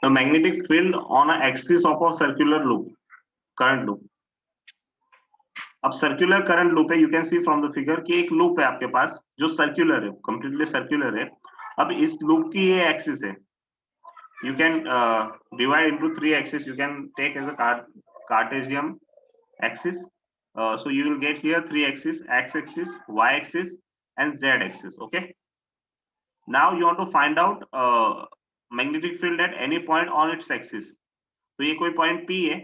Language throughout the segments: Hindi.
The magnetic field on a axis of a circular loop, current loop. अब सर्कुलर करंट लूप है, you can see from the figure कि एक लूप है आपके पास जो सर्कुलर है, कंप्लीटली सर्कुलर है। अब इस लूप की ये एक्सिस है, you can divide into three axes. You can take as a Cartesian axis. So you will get here three axes: x axis, y axis, and z axis. Okay. Now you want to find out magnetic field at any point on its axis. तो ये कोई पॉइंट P है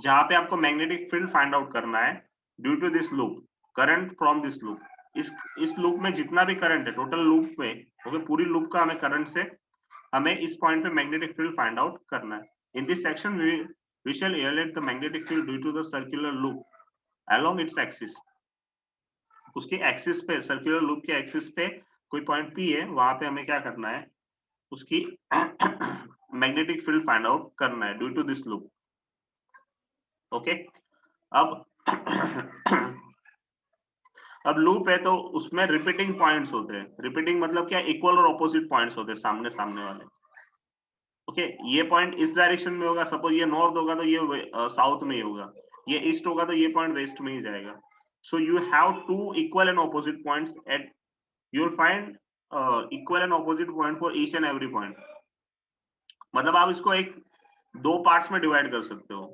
जहां पे आपको मैग्नेटिक फील्ड फाइंड आउट करना है due to this loop, current from this loop. इस लूप में जितना भी करंट है टोटल लूप में, ओके, पूरी लूप का हमें करंट से हमें इस पॉइंट पे मैग्नेटिक फील्ड फाइंड आउट करना है। In this section we shall evaluate the magnetic field due to the circular loop along its axis. उसके एक्सिस पे, सर्कुलर लूप के एक्सिस पे कोई पॉइंट P है, वहां पे हमें क्या करना है, उसकी मैग्नेटिक फील्ड फाइंड आउट करना है due to this loop. Okay. अब लूप है तो उसमें रिपीटिंग पॉइंट्स होते हैं। रिपीटिंग मतलब क्या, इक्वल और ऑपोजिट पॉइंट्स होते हैं, सामने सामने वाले। ओके, ये पॉइंट इस डायरेक्शन में होगा, सपोज ये नॉर्थ होगा तो ये साउथ में ही होगा, ये ईस्ट होगा तो ये पॉइंट वेस्ट में ही जाएगा। So you have two equal and opposite points at, you will find equal and opposite point for each and every point. मतलब आप इसको एक दो पार्ट्स में डिवाइड कर सकते हो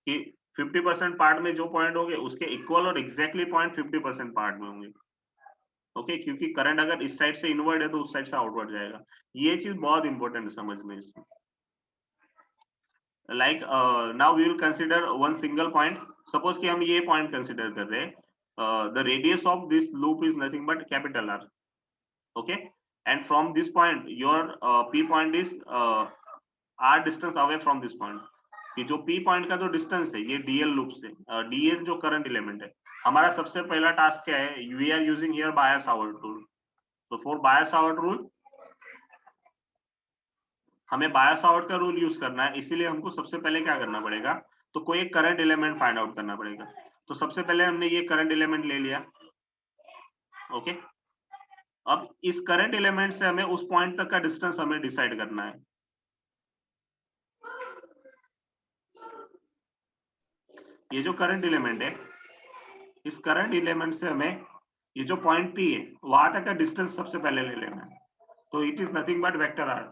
कि 50% पार्ट में जो पॉइंट होंगे उसके इक्वल और एग्जैक्टली पॉइंट 50% पार्ट में होंगे। ओके, क्योंकि करंट अगर इस साइड से इनवर्ड है तो उस साइड से आउटवर्ड जाएगा। ये चीज बहुत इंपॉर्टेंट है समझने इसमें। Like now we will consider one single point. Suppose कि हम ये पॉइंट कंसीडर कर रहे हैं, the radius of this loop is nothing but capital R. Okay, and from this point your P point is R distance away from this point. कि जो पी पॉइंट का जो डिस्टेंस है ये डीएल लूप से, डीएल जो करंट एलिमेंट है, हमारा सबसे पहला टास्क क्या है, we are using here Biot Savart rule. तो फॉर बायस-सावर्त रूल हमें बायस-सावर्त का रूल यूज करना है, इसीलिए हमको सबसे पहले क्या करना पड़ेगा, तो कोई एक करंट एलिमेंट फाइंड आउट करना पड़ेगा। तो सबसे पहले हमने ये करंट एलिमेंट ले लिया। ओके, अब इस करंट एलिमेंट से हमें उस पॉइंट तक का डिस्टेंस हमें डिसाइड करना है। ये जो करंट एलिमेंट है, इस करंट एलिमेंट से हमें ये जो पॉइंट P है वहां तक का डिस्टेंस सबसे पहले ले लेना है। तो it is nothing but vector R,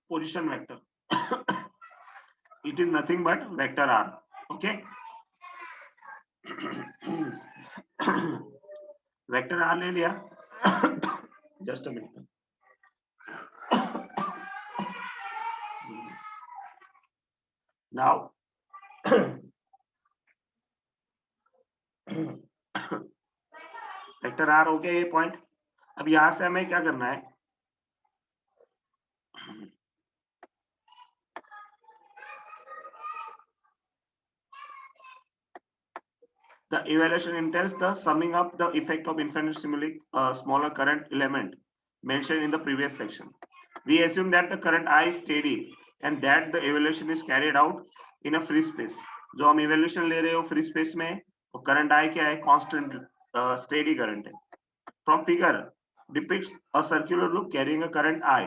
position vector. It is nothing but vector R. Okay, vector R ले लिया। Just a minute. Now vector R हो गया ये पॉइंट। अब यहां से हमें क्या करना है, the evaluation entails the summing up the effect of infinitesimally smaller current element mentioned in the previous section. We assume that the current I is steady and that the evaluation is carried out in a free space. जो हम evaluation ले रहे हो free space में, वो current I क्या है, constant steady current है। From figure depicts a circular loop carrying a current I.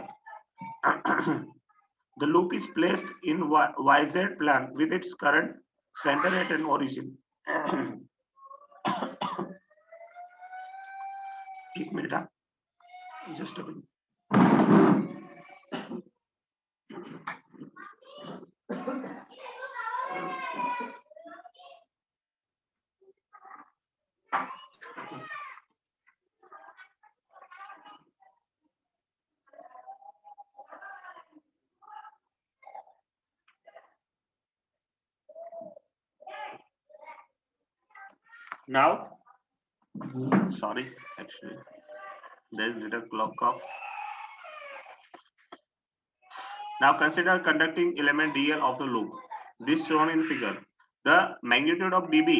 The loop is placed in YZ plan with its current center at an origin. एक minute, just a minute. Now, sorry, actually, there is little clock off. Now consider conducting element dl of the loop. This shown in figure. The magnitude of dB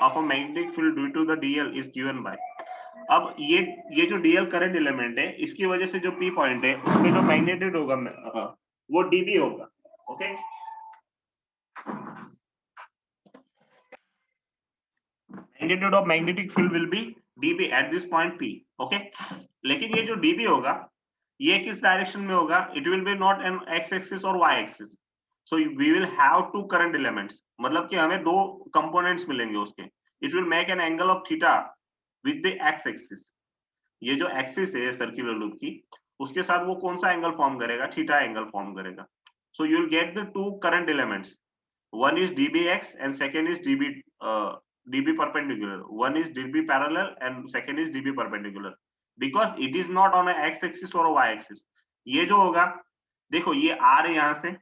of a magnetic field due to the dl is given by. अब ये जो dl करंट एलिमेंट है, इसकी वजह से जो p पॉइंट है उसमें जो मैग्नेट्यूड होगा वो dB होगा। Okay, magnitude of magnetic field will be dB at this point P. Okay, लेकिन ये जो dB होगा ये किस डायरेक्शन में होगा? It will be not an X axis और Y axis, so we will have two current elements, मतलब कि हमें दो कंपोनेंट्स मिलेंगे उसके। It will make an angle of theta with the x axis, ये जो एक्सिस है सर्कुलर लूप की, उसके साथ वो कौन सा एंगल फॉर्म करेगा? थीटा एंगल फॉर्म करेगा। So you will get the two current elements, one is dbx and second is db perpendicular, one is db parallel and second is db perpendicular, because it is not on a x axis or a y axis। ये जो होगा, देखो ये r है यहाँ से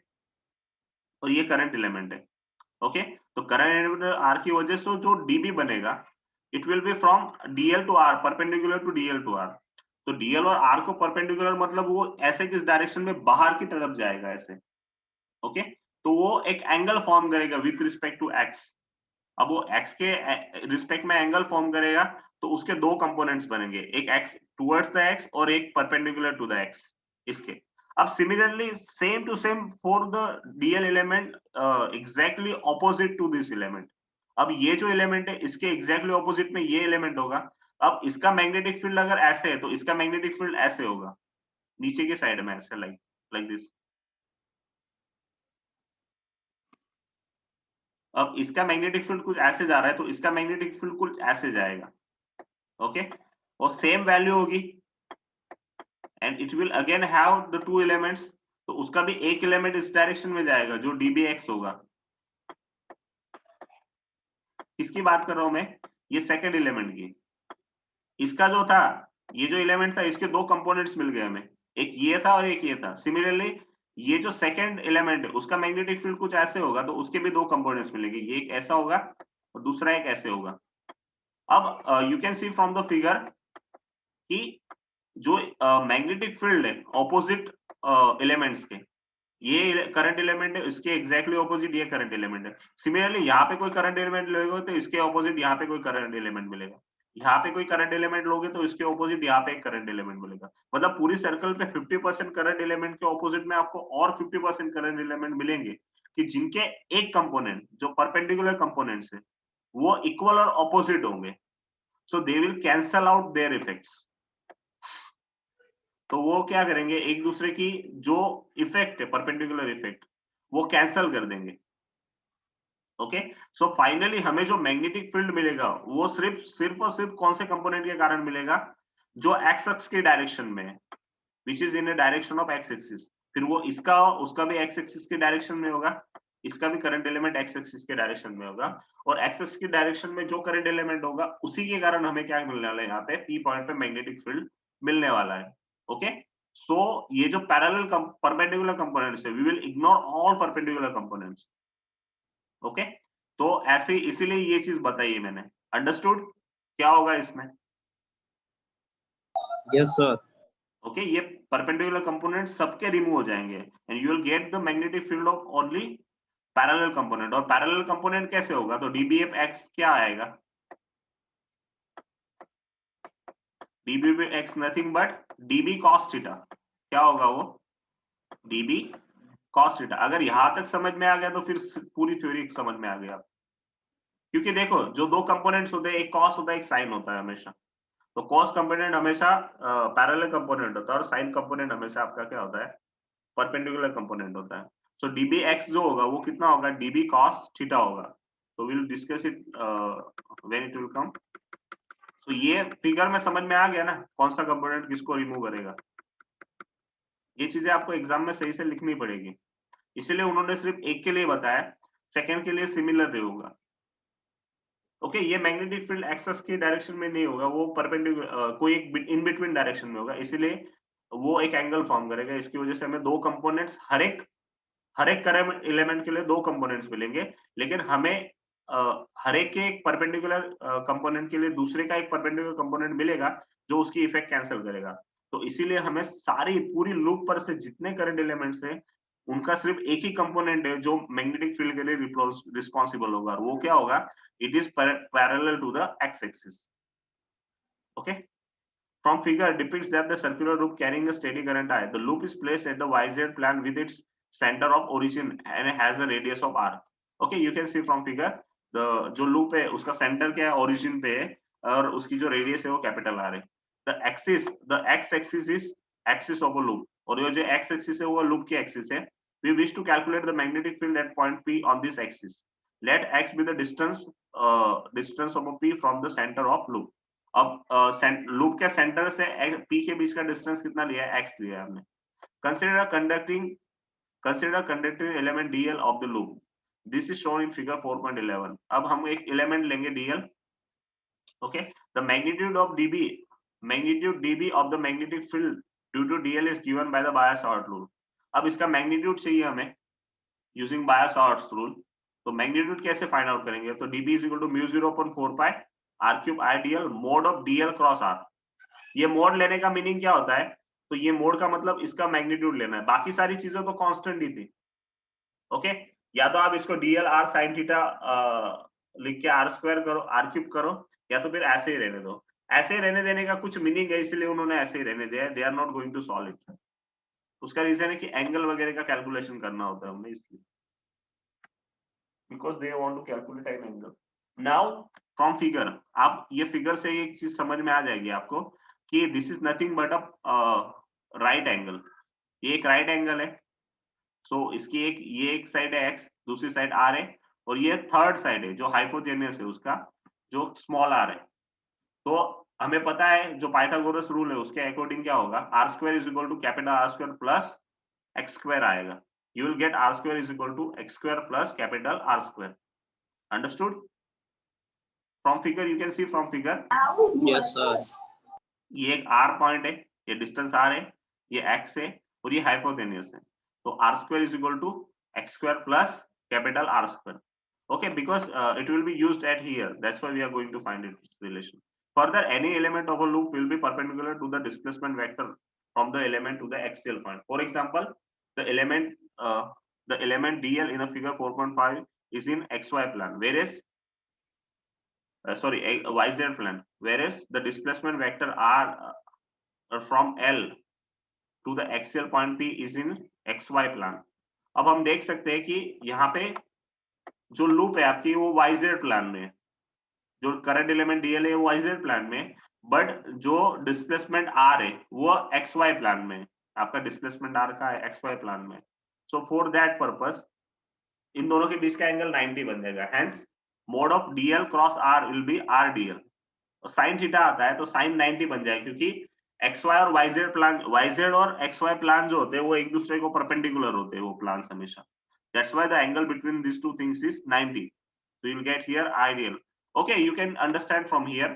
और ये करंट एलिमेंट है, ओके। तो करंट एलिमेंट r की वजह से जो db बनेगा, it will be from dl to r, perpendicular to dl to r। तो dl और r को परपेंडिकुलर मतलब वो ऐसे किस डायरेक्शन में बाहर की तरफ जाएगा, ऐसे, ओके। तो वो एक एंगल फॉर्म करेगा विथ रिस्पेक्ट टू एक्स। अब वो एक्स के रिस्पेक्ट में एंगल फॉर्म करेगा, तो उसके दो कंपोनेंट्स बनेंगे, एक एक्स टुवर्ड्स द एक्स और एक परपेंडिकुलर टू द एक्स इसके। अब similarly same to same for the DL element, exactly opposite to this element. अब ये जो एलिमेंट है इसके एग्जैक्टली ऑपोजिट में ये एलिमेंट होगा। अब इसका मैग्नेटिक फील्ड अगर ऐसे है तो इसका मैग्नेटिक फील्ड ऐसे होगा, नीचे की साइड में ऐसे, लाइक लाइक दिस। अब इसका मैग्नेटिक फील्ड कुछ ऐसे जा रहा है तो इसका मैग्नेटिक फील्ड कुछ ऐसे जाएगा, ओके। और सेम वैल्यू होगी and it will again have the two elements, तो उसका भी एक एलिमेंट इस डायरेक्शन में जाएगा जो dbx होगा। किसकी बात कर रहा हूं मैं? ये सेकंड एलिमेंट की। इसका जो था, ये जो एलिमेंट था, इसके दो कंपोनेंट्स मिल गए हमें, एक ये था और एक ये था। सिमिलरली ये जो सेकंड एलिमेंट है उसका मैग्नेटिक फील्ड कुछ ऐसे होगा, तो उसके भी दो कंपोनेंट्स मिलेंगे, ये एक ऐसा होगा और दूसरा एक ऐसे होगा। अब you can see from the figure कि जो मैग्नेटिक फील्ड है ऑपोजिट एलिमेंट्स के, ये करंट एलिमेंट है, इसके एग्जैक्टली ऑपोजिट ये करंट एलिमेंट है। सिमिलरली यहाँ पे कोई करंट एलिमेंट लोगे तो इसके ऑपोजिट यहाँ पे कोई करंट एलिमेंट मिलेगा, यहाँ पे कोई करंट एलिमेंट लोगे तो इसके ऑपोजिट यहाँ पे एक करंट एलिमेंट मिलेगा। मतलब पूरी सर्कल पे 50% करंट एलिमेंट के ऑपोजिट में आपको और 50% करंट एलिमेंट मिलेंगे, कि जिनके एक कंपोनेंट जो परपेंडिकुलर कंपोनेंट्स है वो इक्वल और ऑपोजिट होंगे, so they will cancel out their effects. तो वो क्या करेंगे, एक दूसरे की जो इफेक्ट है परपेंडिकुलर इफेक्ट वो कैंसल कर देंगे, ओके। सो फाइनली हमें जो मैग्नेटिक फील्ड मिलेगा वो सिर्फ और सिर्फ कौन से कंपोनेंट के कारण मिलेगा? जो एक्स एक्सिस के डायरेक्शन में है, which is in direction of X axis. फिर वो इसका उसका भी एक्स एक्सिस के डायरेक्शन में होगा, इसका भी करंट एलिमेंट एक्स एक्सिस के डायरेक्शन में होगा, और एक्स एक्सिस के डायरेक्शन में जो करंट एलिमेंट होगा उसी के कारण हमें क्या मिलने वाला है, यहाँ पे पी पॉइंट पे मैग्नेटिक फील्ड मिलने वाला है, ओके। सो ये जो पैरेलल परपेंडिकुलर कंपोनेंट्स है, we will ignore all perpendicular components, okay. तो ऐसे इसीलिए ये चीज बताई मैंने, अंडरस्टूड क्या होगा इसमें? Yes sir. ओके, ये परपेंडिकुलर कंपोनेंट सबके रिमूव हो जाएंगे and you will get the magnetic field of only parallel component. और पैरेलल कंपोनेंट कैसे होगा? तो dbx क्या आएगा? dbx nothing but db cos theta. क्या होगा वो? db cos theta. अगर यहां तक समझ में आ गया तो फिर पूरी थ्योरी समझ में आ गया, क्योंकि देखो जो दो कंपोनेंट्स होते हैं, एक cos होता है एक sin होता है हमेशा। तो cos कंपोनेंट हमेशा पैरेलल कंपोनेंट होता है और sin कंपोनेंट हमेशा आपका क्या होता है? परपेंडिकुलर कंपोनेंट होता है। सो dbx जो होगा वो कितना होगा? db cos थीटा होगा। तो will discuss it when it will come. तो ये फिगर में समझ में आ गया ना कौन सा कंपोनेंट किसको रिमूव करेगा। ये चीजें आपको एग्जाम में सही से लिखनी पड़ेगी, इसीलिए उन्होंने सिर्फ एक के लिए बताया, सेकंड के लिए सिमिलर रहेगा, ओके। ये मैग्नेटिक फील्ड एक्सिस के डायरेक्शन में नहीं होगा, वो परपेंडिकुलर कोई एक इन बिटवीन डायरेक्शन में होगा, इसीलिए वो एक एंगल फॉर्म करेगा। इसकी वजह से हमें दो कंपोनेंट्स, हर एक करंट एलिमेंट के लिए दो कंपोनेंट्स मिलेंगे, लेकिन हमें हर एक के एक परपेंडिकुलर कंपोनेंट के लिए दूसरे का एक परपेंडिकुलर कंपोनेंट मिलेगा जो उसकी इफेक्ट कैंसिल करेगा। तो इसीलिए हमें सारी पूरी लूप पर से जितने करंट एलिमेंट्स हैं उनका सिर्फ एक ही कंपोनेंट है जो मैग्नेटिक फील्ड के लिए रिस्पॉन्सिबल होगा, और वो क्या होगा? It is parallel to the x axis, okay. From figure depicts that the circular loop carrying a steady current I. The loop is placed at the YZ plane with its center of origin and has a radius of r. Okay, you can see from figure the जो loop है उसका center क्या है? origin पे है और उसकी जो radius है वो capital R है. The x axis is axis of a loop, और ये जो एक्स एक्सिस है वो लूप की एक्सिस है. We wish to calculate the magnetic field at point P on this axis. Let x be the distance of a P from the center of loop. अब लूप के सेंटर से P के बीच का डिस्टेंस कितना लिया है? x लिया है हमने. Consider a conducting element dl of the loop. This is shown in figure 4.11. अब हम एक एलिमेंट लेंगे dl. Okay, the magnitude dB of the magnetic field due to dl is given by the Biot-Savart rule. अब इसका मैग्नीट्यूड चाहिए हमें यूजिंग बायो-सावर्ट्स रूल. तो मैग्नीट्यूड कैसे फाइंड आउट करेंगे? तो dB is equal to mu 0/4 pi r cube I dl mod of dl cross r. ये मोड लेने का मीनिंग क्या होता है? तो ये मोड का मतलब इसका मैग्नीट्यूड लेना है, बाकी सारी चीजें तो कांस्टेंट ही थी. ओके, या तो आप इसको dl r sin थीटा लिख के r स्क्वायर करो, r क्यूब करो, या तो फिर ऐसे ही रहने दो. ऐसे ही रहने देने का कुछ मीनिंग है, इसलिए उन्होंने ऐसे ही रहने दिया है. They are not going to solve it. उसका रीजन है कि एंगल वगैरह का कैलकुलेशन करना होता है हमें, इसलिए because they want to calculate an angle. Now from figure, आप ये फिगर से एक चीज समझ में आ जाएगी आपको कि this is nothing but a right angle. ये एक राइट एंगल है. सो इसकी ये एक साइड है x, दूसरी साइड r है, और ये थर्ड साइड है जो हाइपोटेन्यूस है उसका, जो स्मॉल r है. तो हमें पता है जो पाइथागोरस रूल है उसके अकॉर्डिंग क्या होगा, r square is equal to capital R square plus x square आएगा. You will get r square is equal to x square plus capital R square. Understood? From figure you can see from figure. Yes, sir. ये एक r पॉइंट है, ये डिस्टेंस r है, ये x है, और ये हाइपोटेन्यूस है. तो r square is equal to x square plus capital R square. Okay, because it will be used at here. That's why we are going to find its relation. Further, any element of a loop will be perpendicular to the displacement vector from the element to the axial point. For example, the element dl in a figure 4.5 is in xy plane, whereas yz plane, whereas the displacement vector r from L to the axial point P is in xy plane. अब हम देख सकते हैं कि यहाँ पे जो लूप है आपकी वो yz प्लान में, जो करंट एलिमेंट dl है वो yz प्लान में, बट जो डिस्प्लेसमेंट r है वो xy प्लान में. आपका डिस्प्लेसमेंट r का है xy प्लान में. So for that purpose in दोनों के बीच का एंगल 90 बन जाएगा. Hence mode of dl cross r will be r dl. Sine theta आता है तो साइन 90 बन जाएगा, क्योंकि xy और yz और xy प्लान जो होते हैं वो एक दूसरे को परपेंडिकुलर होते हैं, वो प्लान्स हमेशा. That's why the angle between these two things is 90. So you'll get here ideal. Okay, you can understand from here.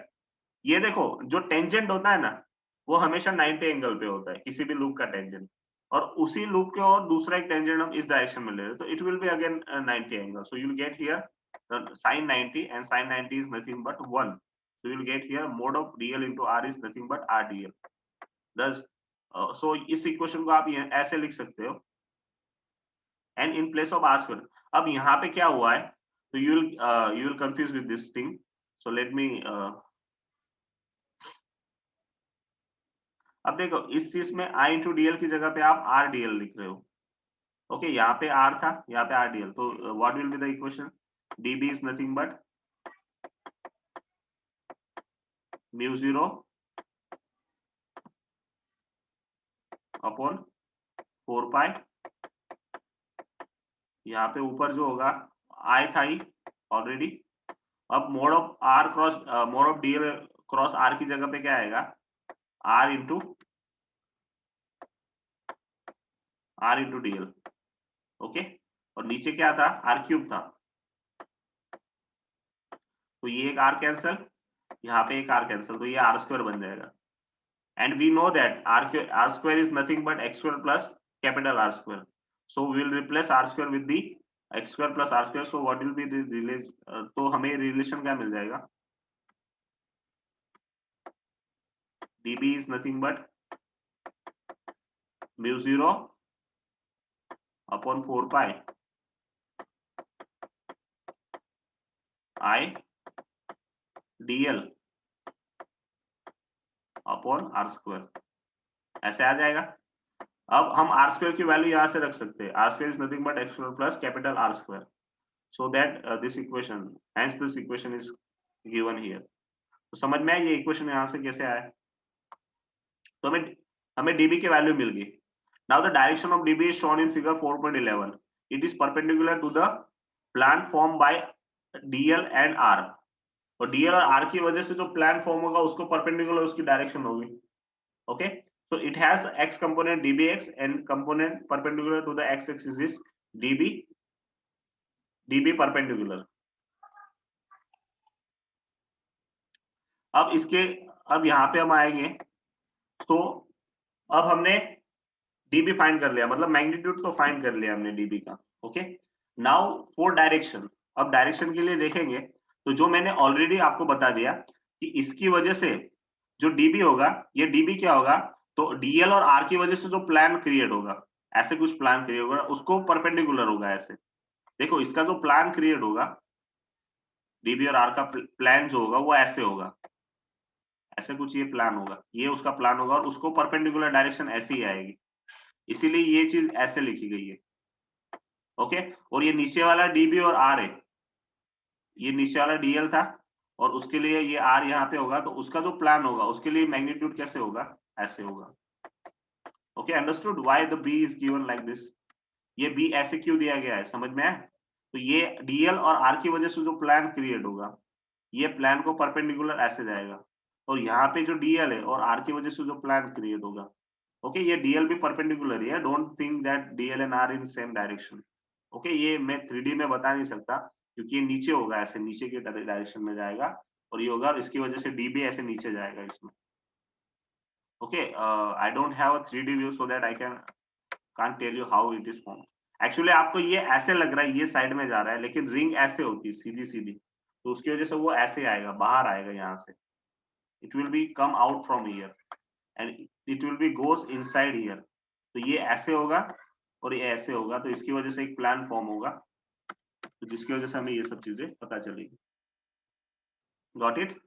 ये देखो जो टेंजेंट होता है ना वो हमेशा 90 एंगल पे होता है, किसी भी लूप का टेंजेंट, और उसी लूप के और दूसरा एक टेंजेंट हम इस डायरेक्शन में ले रहे हैं, तो it will be again 90 angle. So you will get here sin 90, and sin 90 is nothing but 1. So you will get here mod of dl into r is nothing but r dl. Thus so इस इक्वेशन को आप ऐसे लिख सकते हो, and in place of r square. अब यहाँ पे क्या हुआ है, तो you will confuse with this thing. So let me अब देखो इस चीज में I into dl की जगह पे आप r dl लिख रहे हो. ओके, यहाँ पे r था, यहाँ पे r dl. तो what will be the equation? dB is nothing but mu 0 upon 4 pi. यहाँ पे ऊपर जो होगा I था ही ऑलरेडी. अब mode of r cross mode of dl cross r की जगह पे क्या आएगा, r into dl. ओके, और नीचे क्या था, r क्यूब था, तो ये एक r कैंसल, यहाँ पे एक r कैंसल, तो ये r स्क्वायर बन जाएगा. And we know that r square is nothing but x square plus capital R square. So we will replace r square with the x square plus R square. So what will be the relation, तो हमें रिलेशन क्या मिल जाएगा, dB is nothing but mu 0 upon 4 pi I dl upon r square. ऐसे आ जाएगा. अब हम r स्क्वायर की वैल्यू यहाँ से रख सकते हैं, r square is nothing but x square plus capital R square. So that this equation, hence this equation is given here. तो समझ में आया ये इक्वेशन यहाँ से कैसे आया. तो हमें हमें dB की वैल्यू मिल गई. Now the direction of dB is shown in figure 4.11. It is perpendicular to the plan formed by dl and r. और dl और r की वजह से जो प्लान फॉर्म होगा उसको परपेंडिकुलर उसकी डायरेक्शन होगी. Okay, so it has x component dbx and component perpendicular to the x axis is db perpendicular. अब यहाँ पे हम आएंगे. तो अब हमने dB फाइंड कर लिया, मतलब मैग्नीट्यूड तो फाइंड कर लिया हमने dB का. Okay, now for direction. अब डायरेक्शन के लिए देखेंगे तो जो मैंने ऑलरेडी आपको बता दिया कि इसकी वजह से जो dB होगा, ये dB क्या होगा, तो dl और r की वजह से जो प्लान क्रिएट होगा, ऐसे कुछ प्लान क्रिएट होगा, उसको परपेंडिकुलर होगा. ऐसे देखो, इसका जो प्लान क्रिएट होगा dB और r का प्लान जो होगा वो ऐसे होगा, ऐसे कुछ ये प्लान होगा, ये उसका प्लान होगा और उसको परपेंडिकुलर डायरेक्शन ऐसी ही आएगी. इसीलिए ये चीज ऐसे लिखी गई है. ओके, और ये नीचे वाला dB और r है, ये नीचे वाला dl था और उसके लिए ये r यहाँ पे होगा, तो उसका जो प्लान होगा उसके लिए मैग्नीट्यूड कैसे होगा, ऐसे होगा. Okay, understood why the b is given like this. ये b ऐसे क्यों दिया गया है, समझ में आया. तो ये dl और r की वजह से जो प्लान क्रिएट होगा, ये प्लान को परपेंडिकुलर ऐसे जाएगा, और यहाँ पे जो dl है और r की वजह से जो प्लान क्रिएट होगा, ओके, ये dl भी परपेंडिकुलर है. Don't think that dl and r in same direction. Okay, ये मैं 3D में बता नहीं सकता क्योंकि ये नीचे होगा, ऐसे नीचे के डायरेक्शन में जाएगा, और ये होगा, और इसकी वजह से dB ऐसे नीचे जाएगा इसमें. Okay, I don't have a 3D view so that I can't tell you how it is formed. Actually आपको ये ऐसे लग रहा है, ये साइड में जा रहा है, लेकिन रिंग ऐसे होती है सीधी सीधी, तो उसकी वजह से वो ऐसे आएगा, बाहर आएगा यहाँ से. It will B come out from here and it will B goes inside here. तो ये ऐसे होगा और ये ऐसे होगा, तो इसकी वजह से एक प्लान फॉर्म होगा, तो जिसकी वजह से हमें ये सब चीजें पता चलेगी. Got it.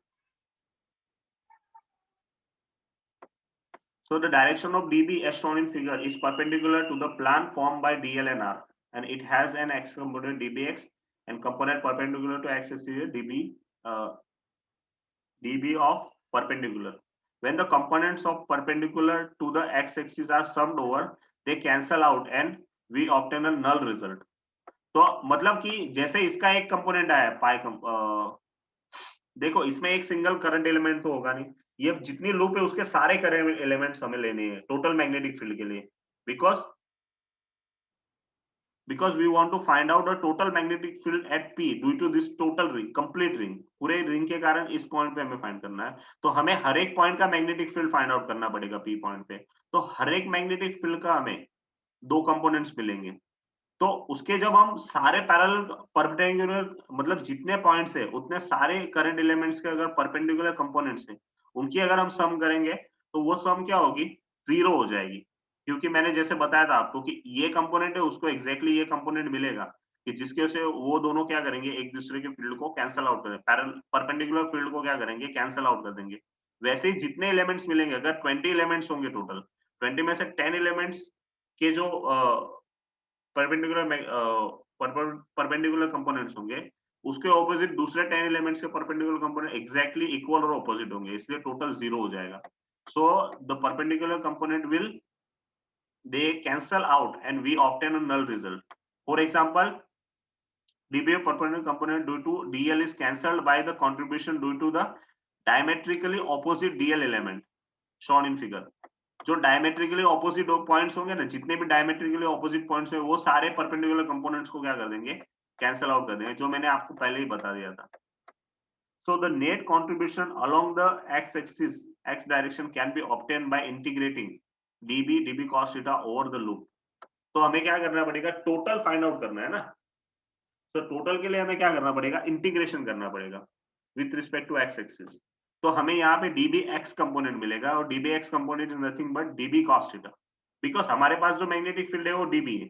So the direction of dB as shown in figure is perpendicular to the plan formed by dl and r, and it has an x component dbx and component perpendicular to x axis is dB of perpendicular. When the components of perpendicular to the x axis are summed over, they cancel out and we obtain a null result. तो मतलब कि जैसे इसका एक कंपोनेंट आया पाई देखो, इसमें एक सिंगल करंट एलिमेंट तो होगा नहीं, ये जितनी लूप है उसके सारे करंट एलिमेंट्स हमें लेने हैं टोटल मैग्नेटिक फील्ड के लिए, because we want to find out the total magnetic field at p due to this total ring, complete ring, पूरे रिंग के कारण इस पॉइंट पे हमें फाइंड करना है. तो हमें हर एक पॉइंट का मैग्नेटिक फील्ड फाइंड आउट करना पड़ेगा p पॉइंट पे. तो हर एक मैग्नेटिक फील्ड का हमें दो कंपोनेंट्स मिलेंगे. तो उसके जब हम सारे पैरेलल परपेंडिकुलर, मतलब जितने पॉइंट्स है उतने सारे करंट एलिमेंट्स के अगर परपेंडिकुलर कंपोनेंट्स है, उनकी अगर हम सम करेंगे तो वो सम क्या होगी, 0 हो जाएगी. क्योंकि मैंने जैसे बताया था आपको कि ये कंपोनेंट है, उसको एग्जैक्टली ये कंपोनेंट मिलेगा कि जिसके वजह से वो दोनों क्या करेंगे, एक दूसरे के फील्ड को कैंसल आउट करें, परपेंडिकुलर फील्ड को क्या करेंगे, कैंसल आउट कर देंगे. वैसे ही जितने एलिमेंट्स मिलेंगे, अगर 20 एलिमेंट्स होंगे टोटल, 20 में से 10 एलिमेंट्स के जो परपेंडिकुलर कंपोनेंट्स होंगे, उसके ऑपोजिट दूसरे 10 एलिमेंट्स के परपेंडिकुलर कंपोनेंट एग्जैक्टली इक्वल और ऑपोजिट होंगे, इसलिए टोटल 0 हो जाएगा. So the perpendicular component will they cancel out and we obtain a null result. For example, dB of perpendicular component due to dl is cancelled by the contribution due to the diametrically opposite dl element shown in figure. जो डायमेट्रिकली ऑपोजिट पॉइंट्स होंगे ना, जितने भी डायमेट्रिकली ऑपोजिट पॉइंट्स हैं, वो सारे परपेंडिकुलर कंपोनेंट्स को क्या कर देंगे, कैंसल आउट कर देंगे, जो मैंने आपको पहले ही बता दिया था. So the net contribution along the x-axis, x direction can be obtained by integrating dB cos theta over the loop. तो हमें क्या करना पड़ेगा, टोटल फाइंड आउट करना है ना. तो टोटल के लिए हमें क्या करना पड़ेगा, इंटीग्रेशन करना पड़ेगा with respect to X axis. तो हमें यहाँ पे dBx कंपोनेंट मिलेगा, और dBx component is nothing but dB cos theta, because हमारे पास जो मैग्नेटिक फील्ड है वो dB है,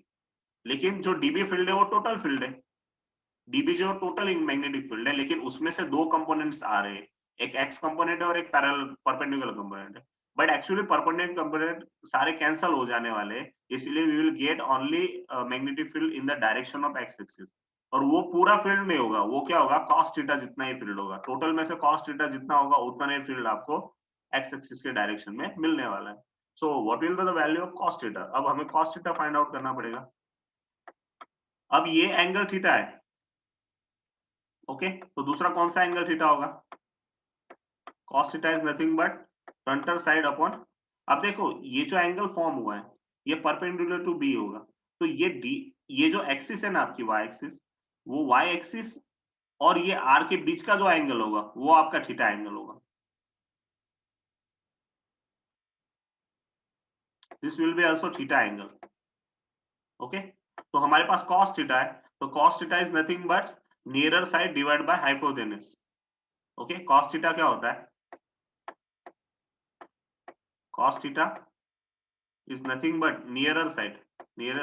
लेकिन जो dB फील्ड है वो टोटल फील्ड है. dB जो टोटल मैग्नेटिक फील्ड है, लेकिन उसमें से दो कंपोनेंट्स आ रहे हैं, एक x कंपोनेंट है और एक पैरेलल परपेंडिकुलर कंपोनेंट है. बट एक्चुअली परपेंडिकुलर कंपोनेंट सारे कैंसल हो जाने वाले, इसलिए we will get only magnetic field in the direction of X axis. और वो पूरा फील्ड नहीं होगा, वो क्या होगा, cos थीटा जितना ही फील्ड होगा, टोटल में से cos थीटा जितना होगा उतना ही फील्ड आपको एक्स एक्सिस के डायरेक्शन में मिलने वाला है. सो what will the value of cos theta? अब हमें cos थीटा फाइंड आउट करना पड़ेगा। अब ये एंगल थीटा है, ओके, तो दूसरा कौन सा एंगल थीटा होगा? cos theta is nothing but frontal side upon, अब देखो ये जो एंगल फॉर्म हुआ है ये परपेंडिकुलर टू बी होगा, तो ये डी, ये जो एक्सिस है ना आपकी y एक्सिस, वो y एक्सिस और ये r के बीच का जो एंगल होगा वो आपका थीटा एंगल होगा। This will be also theta angle, okay. तो हमारे पास cos थीटा है, तो cos theta is nothing but nearer side divide by hypotenuse, okay. cos theta क्या होता है? cos theta is nothing but nearer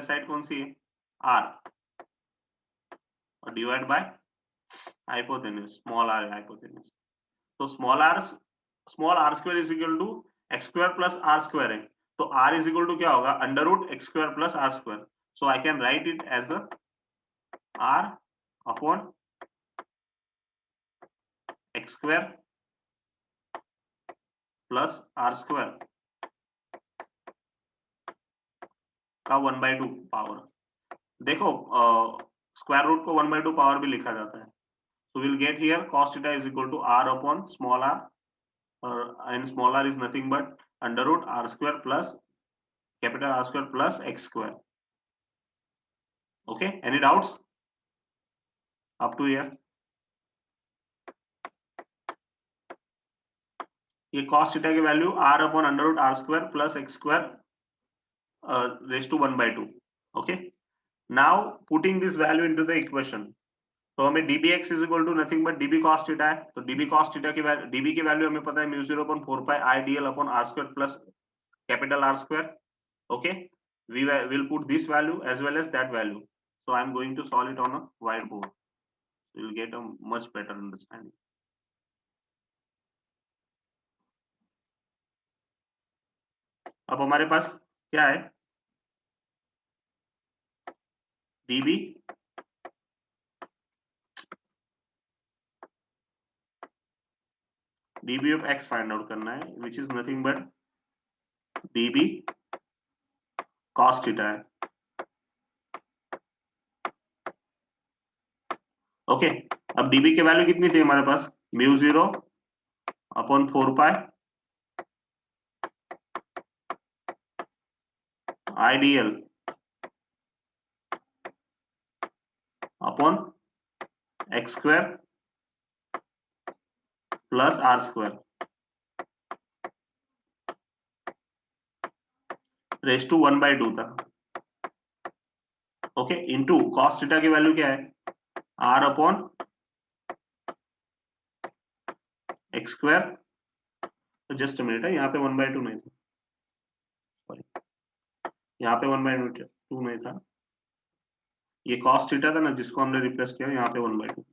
side कौन सी है? r, और divide by hypotenuse, small r है हाइपोटेनस। तो small r square is equal to x square plus r square है, तो r इज इक्वल टू क्या होगा? Under root x square plus r square. So I can write it as a r upon x square plus r square का 1/2 पावर। देखो स्क्वायर रूट को 1/2 पावर भी लिखा जाता है। So we'll get here cos theta is equal to r upon small r, and small r is nothing but under root r square plus capital R square plus x square. Okay, any doubts up to here? ये cos theta की value r upon under root r square plus x square raised to 1/2. Okay, now putting this value into the equation, तो हमें dbx is equal to nothing but db cos theta है, तो db cos theta की वैल्यू, db की वैल्यू हमें पता है mu 0 upon 4 pi I dl upon r square plus capital R square. Okay, we will put this value as well as that value. So I'm going to solve it on a whiteboard. You'll get a much better understanding. अब हमारे पास क्या है? db db of x find out करना है, which is nothing but db cos theta है। ओके, अब db की वैल्यू कितनी थी हमारे पास? mu 0 upon 4 pi idl upon x square plus r square raise to 1/2 था। ओके, इनटू cos थीटा की वैल्यू क्या है? r अपॉन x स्क्वायर, तो जस्ट अ मिनट है, यहाँ पे 1/2 नहीं था, सॉरी, यहाँ पे 1/2 नहीं था, ये cos थीटा था ना जिसको हमने रिप्लेस किया, यहाँ पे 1/2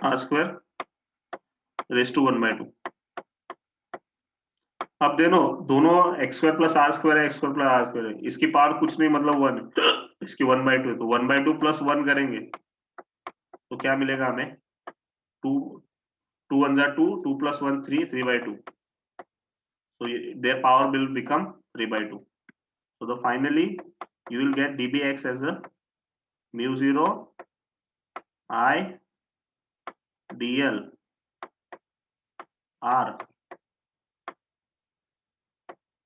r स्क्वायर रेस टू 1/2। अब दोनों x square plus r square है, x square plus r square है, इसकी पावर कुछ नहीं मतलब 1 है, इसकी 1/2 है, तो 1/2 प्लस 1 करेंगे तो क्या मिलेगा हमें? 2 2 1 2, 2 plus 1 3, 3/2, so their power will become 3/2. So the finally you will get dbx as a mu 0 I dl r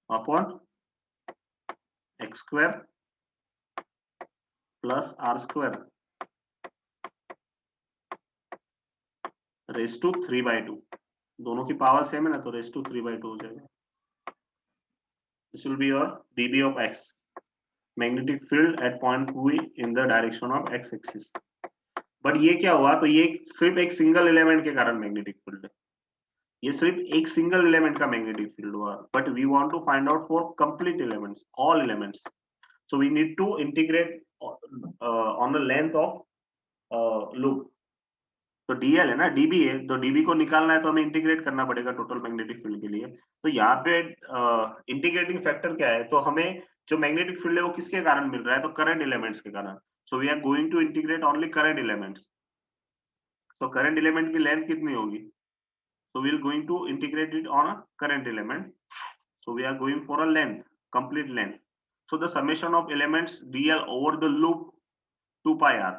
upon x square plus r square raise to 3/2, दोनों की पावर सेम है ना, तो रेस टू 3/2 हो जाएगा। This will be your db of x, magnetic field eight point P in the direction of x axis. But ये क्या हुआ? तो ये सिर्फ एक सिंगल एलिमेंट के कारण मैग्नेटिक फील्ड है, ये सिर्फ एक सिंगल एलिमेंट का मैग्नेटिक फील्ड हुआ, but we want to find out for complete elements, all elements, so we need to integrate on the length of loop. तो dl है ना, db है, तो db को निकालना है तो हमें इंटीग्रेट करना पड़ेगा टोटल मैग्नेटिक फील्ड के लिए। तो यहाँ पे इंटीग्रेटिंग फैक्टर क्या है? तो हमें जो मैग्नेटिक फील्ड है वो किसके कारण मिल रहा है? तो करंट एलिमेंट्स के कारण। So we are going to integrate only current elements. तो करंट एलिमेंट की लेंथ कितनी होगी? So we are going to integrate it on a current element. So we are going for a length, complete length. So the summation of elements dl over the loop 2 pi r.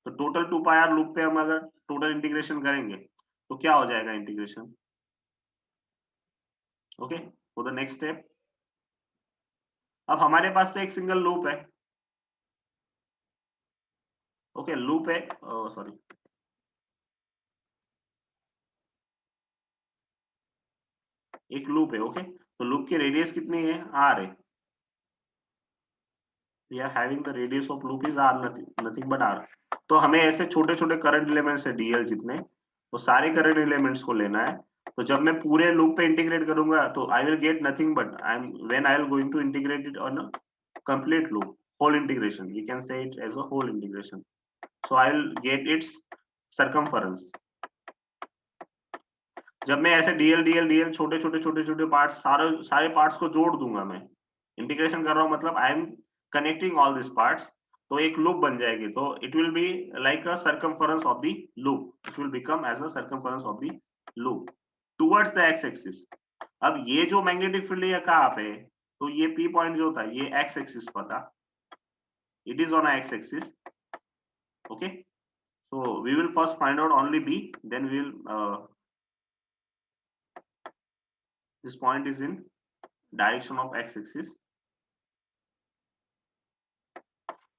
तो टोटल 2 pi r लूप पे हम अगर टोटल इंटीग्रेशन करेंगे तो क्या हो जाएगा integration? Okay, for the next step अब हमारे पास तो एक सिंगल लूप है. ओके, लूप है, सॉरी, एक लूप है. ओके, तो लूप की रेडियस कितनी है? r है. We are having the radius of loop is r, nothing but r. तो हमें ऐसे छोटे छोटे करंट एलिमेंट्स है dl जितने, तो सारे करंट एलिमेंट्स को लेना है. तो जब मैं पूरे लूप पे इंटीग्रेट करूंगा तो I will get nothing but I am when I will going to integrate it on a complete loop, whole integration, we can say it as a whole integration. So I will get its circumference. जब मैं ऐसे dl छोटे छोटे पार्ट्स सारे पार्ट्स को जोड़ दूंगा, मैं इंटीग्रेशन कर रहा हूं मतलब I am connecting all this parts, तो एक लूप बन जाएगी. तो it will be like a circumference of the loop, it will become as a circumference of the loop towards the x axis. अब ये जो मैग्नेटिक फील्ड है कहाँ पे? तो ये P पॉइंट जो था ये एक्स एक्सिस पर था. It is on x axis. Okay, so we will first find out only B, then we will this point is in direction of x axis.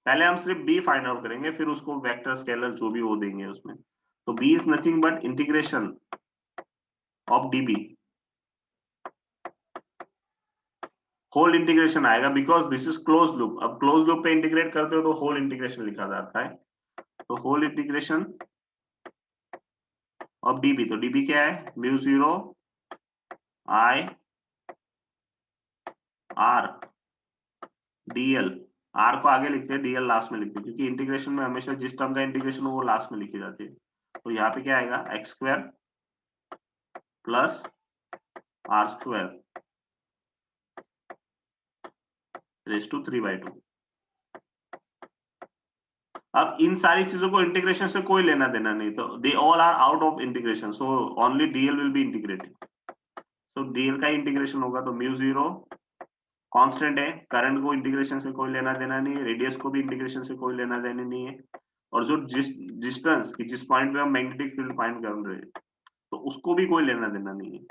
पहले हम सिर्फ B फाइंड आउट करेंगे, फिर उसको वेक्टर स्केलर जो भी वो देंगे उसमें. तो B is nothing but integration of dB. Whole integration आएगा because this is close loop. अब क्लोज लूप पे इंटीग्रेट करते हो तो होल इंटीग्रेशन लिखा जाता है. तो होल इंटीग्रेशन ऑफ dB, तो dB क्या है? Mu 0 I R dl. R को आगे लिखते हैं, dl लास्ट में लिखते हैं, क्योंकि इंटीग्रेशन में हमेशा जिस टर्म का इंटीग्रेशन हो वो लास्ट में लिखी जाती है. तो यहाँ पे क्या आएगा? X square plus r square raise to 3/2. अब इन सारी चीजों को इंटीग्रेशन से कोई लेना देना नहीं, तो they all are out of integration, so only dl will be integrated. तो डीएल का इंटीग्रेशन होगा तो म्यू 0 कांस्टेंट है, करंट को इंटीग्रेशन से कोई लेना देना नहीं है, रेडियस को भी इंटीग्रेशन से कोई लेना देना नहीं है, और जो डिस्टेंस की जिस पॉइंट पे हम मैग्नेटिक फील्ड फाइंड कर रहे हैं तो उसको भी कोई लेना देना नहीं है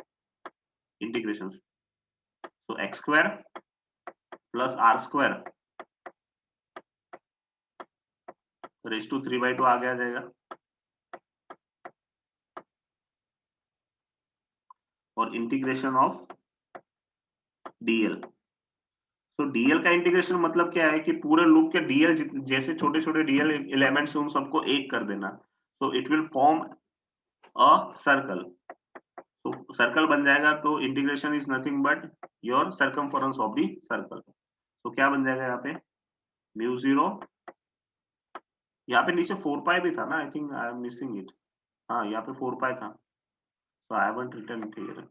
इंटीग्रेशन से. तो x square plus r square raise to 3/2 आगे आ जाएगा. और इंटीग्रेशन ऑफ डीएल. तो डीएल का इंटीग्रेशन मतलब क्या है कि पूरे लूप के डीएल जैसे छोटे छोटे डीएल एलिमेंट्स उन सबको एक कर देना. तो it will form a circle. तो सर्कल बन जाएगा. तो integration is nothing but your circumference of the circle. तो क्या बन जाएगा यहाँ पे? म्यू 0, यहाँ पे नीचे 4 पाई भी था ना, I think I am missing it. हाँ, यहाँ पे 4 पाई था, तो I haven't written it here.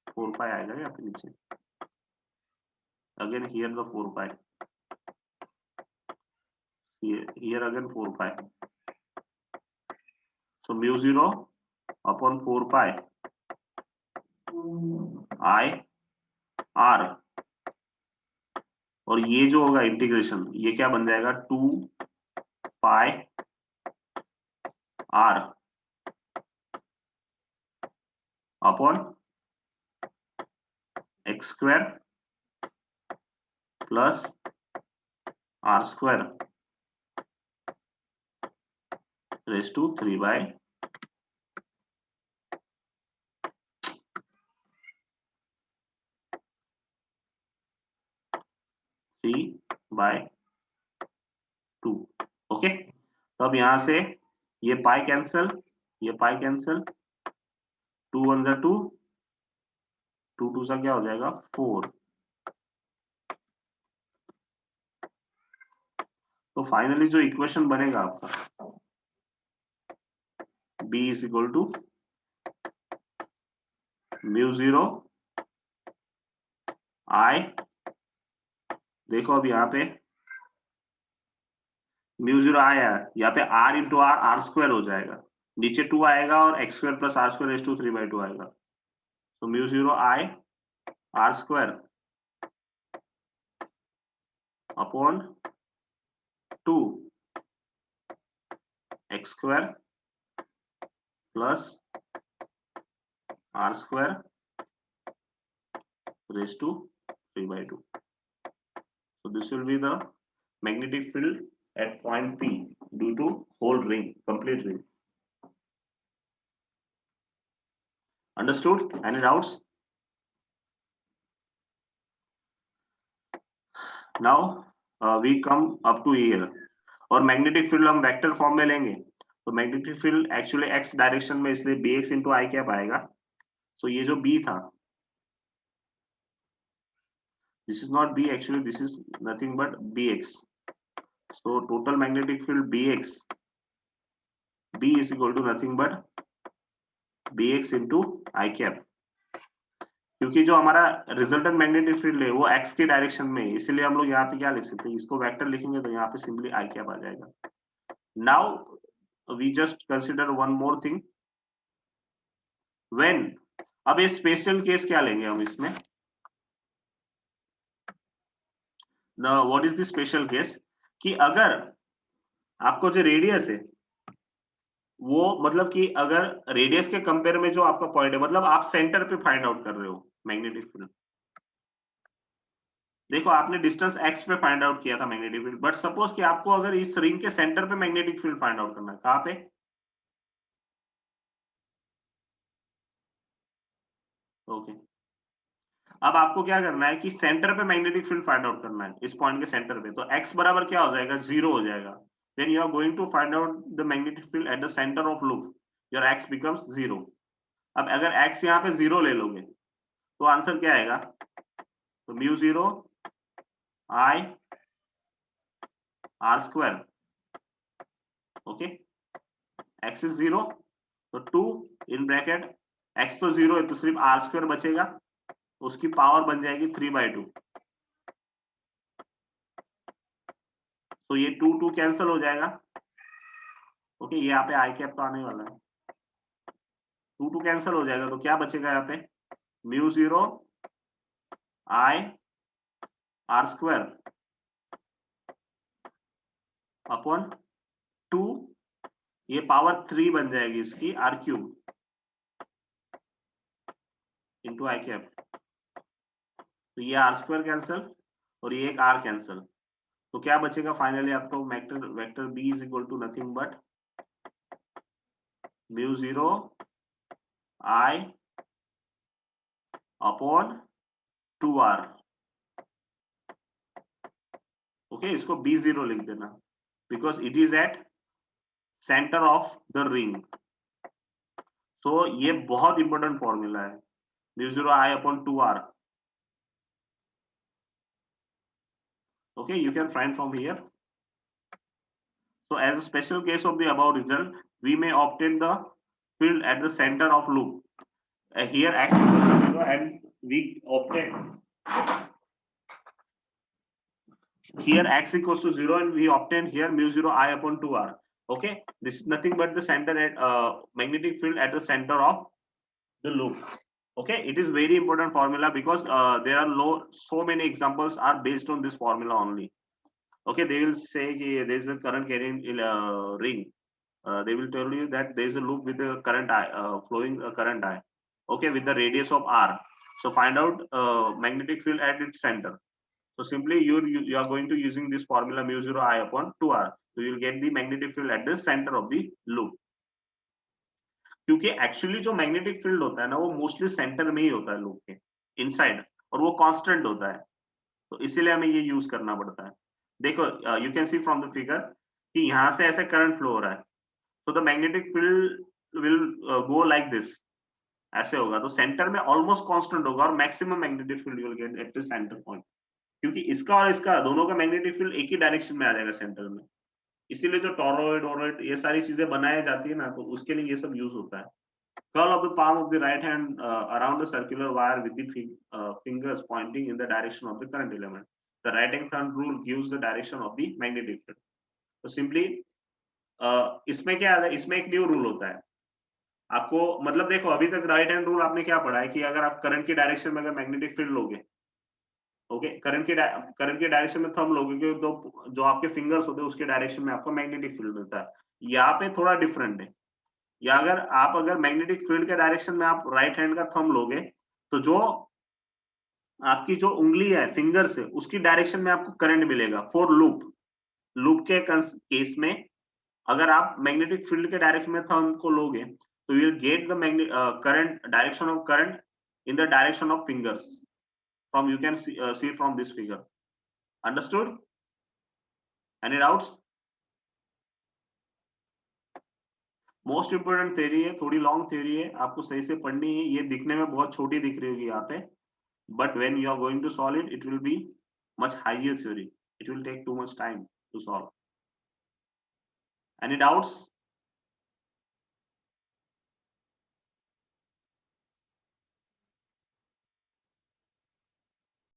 4 pi आएगा यहाँ पे नीचे. Again here the 4 pi, here again 4 pi. So mu 0 upon 4 pi I R. और ये जो होगा इंटीग्रेशन, ये क्या बन जाएगा? 2 pi R upon x square plus r square raise to 3/2. Okay, तो अब यहां से ये पाई कैंसल, ये पाई कैंसल, 2 1 जा 2, 2 2 सा क्या हो जाएगा? 4. तो फाइनली जो इक्वेशन बनेगा आपका B is equal to mu 0 I. देखो अब यहाँ पे म्यू 0 आया, यहाँ पे R into r, r square हो जाएगा, नीचे 2 आएगा और x square plus r square raise to 3/2 आएगा. So mu 0 I r square upon 2 x square plus r square raised to 3/2. So this will be the magnetic field at point P due to whole ring, complete ring. Understood? Any doubts? Now we come up to here. और मैग्नेटिक फील्ड हम वेक्टर फॉर्म में लेंगे तो magnetic field actually x direction में, इसलिए b x into i cap आएगा. सो ये जो बी था, this is not b, actually this is nothing but b x. So total magnetic field b x, b is equal to nothing but b x into i cap. क्योंकि जो हमारा रिजल्टेंट मैग्नेटिक फील्ड है वो एक्स की डायरेक्शन में है, इसलिए हम लोग यहाँ पे क्या लिख सकते हैं, इसको वेक्टर लिखेंगे तो यहाँ पे सिंपली आई कैप आ जाएगा. Now we just consider one more thing. When, अब ये स्पेशल केस क्या लेंगे हम इसमें, what is the special case, कि अगर आपको जो रेडियस है वो, मतलब कि अगर रेडियस के कंपेयर में जो आपका पॉइंट है, मतलब आप सेंटर पे फाइंड आउट कर रहे हो मैग्नेटिक फील्ड. देखो आपने डिस्टेंस x पे फाइंड आउट किया था मैग्नेटिक फील्ड, बट सपोज कि आपको अगर इस रिंग के सेंटर पे मैग्नेटिक फील्ड फाइंड आउट करना है, कहां पे, ओके. अब आपको क्या करना है कि सेंटर पे मैग्नेटिक फील्ड फाइंड आउट करना है, इस पॉइंट के सेंटर पे. तो x बराबर क्या हो जाएगा, 0 हो जाएगा. Then you are going to find out the magnetic field at the centre of loop, your x becomes 0. अब अगर x यहाँ पे 0 ले लोगे तो आंसर क्या आएगा, तो mu 0 I r square. Okay, x is 0 तो 2 इन ब्रैकेट, x तो 0 है तो सिर्फ r स्क्वायर बचेगा, उसकी पावर बन जाएगी 3/2. तो ये 2 कैंसिल हो जाएगा. ओके, ये यहाँ पे आई कैप तो आने वाला है, 2 कैंसिल हो जाएगा तो क्या बचेगा यहाँ पे, mu 0 I r square upon 2, ये पावर 3 बन जाएगी इसकी r cube into i cap. तो ये r स्क्वायर कैंसिल और ये एक r कैंसिल. तो क्या बचेगा फाइनली आपको, vector b is equal to nothing but mu 0 I upon 2r. Okay, इसको b0 लिख देना because it is at centre of the ring. तो ये बहुत इंपॉर्टेंट फॉर्मूला है, mu 0 I upon 2r. Okay, you can find from here. So as a special case of the above result, we may obtain the field at the center of loop. Here x equals to 0 and we obtain, here x equals to 0 and we obtain here mu 0 I upon 2r. Okay, this is nothing but the center at magnetic field at the center of the loop. Okay, it is very important formula because there are so many examples are based on this formula only. Okay, they will say there is a current carrying ring. They will tell you that there is a loop with the current flowing current I. Okay, with the radius of r. So find out magnetic field at its center. So simply you are going to using this formula mu 0 I upon 2r. So you will get the magnetic field at the center of the loop. क्योंकि एक्चुअली जो मैग्नेटिक फील्ड होता है ना वो मोस्टली सेंटर में ही होता है लूप के इनसाइड, और वो कांस्टेंट होता है, तो इसीलिए हमें ये यूज करना पड़ता है. देखो you can see from the figure कि यहाँ से ऐसे करंट फ्लो हो रहा है, तो the magnetic field will go like this, ऐसे होगा तो सेंटर में ऑलमोस्ट कांस्टेंट होगा और maximum magnetic field you will get eight the centre point, क्योंकि इसका और इसका दोनों का मैग्नेटिक फील्ड एक ही डायरेक्शन में आ जाएगा सेंटर में. इसीलिए जो टॉरॉइड ये सारी चीजें बनाई जाती है ना, तो उसके लिए ये सब यूज होता है. Curl of the palm of the right hand around the circular wire with the fingers pointing in the direction of the current element. The right hand thumb rule gives the direction of the magnetic field. So simply इसमें क्या है, इसमें एक न्यू रूल होता है. आपको मतलब देखो अभी तक राइट हैंड रूल आपने क्या पढ़ा है कि अगर आप करंट की डायरेक्शन में अगर मैग्नेटिक फील्ड लोगे, ओके, करंट के डायरेक्शन में थंब लोगे तो जो आपके फिंगर्स होते हैं उसके डायरेक्शन में आपको मैग्नेटिक फील्ड मिलता है। यहाँ पे थोड़ा डिफरेंट है। या अगर मैग्नेटिक फील्ड के डायरेक्शन में आप राइट हैंड का थंब लोगे तो जो आपकी जो उंगली है, फिंगर्स है, उसकी डायरेक्शन में आपको करंट मिलेगा फॉर लूप के केस में अगर आप मैग्नेटिक फील्ड के डायरेक्शन में थंब को लोगे तो you will get the current direction of current in the direction of fingers from you can see from this figure. Understood? Any doubts? Most important theory है, थोड़ी लॉन्ग थ्योरी है, आपको सही से पढ़नी है। ये दिखने में बहुत छोटी दिख रही होगी यहाँ पे, but when you are going to solve it, it will be much higher theory. It will take too much time to solve. Any doubts?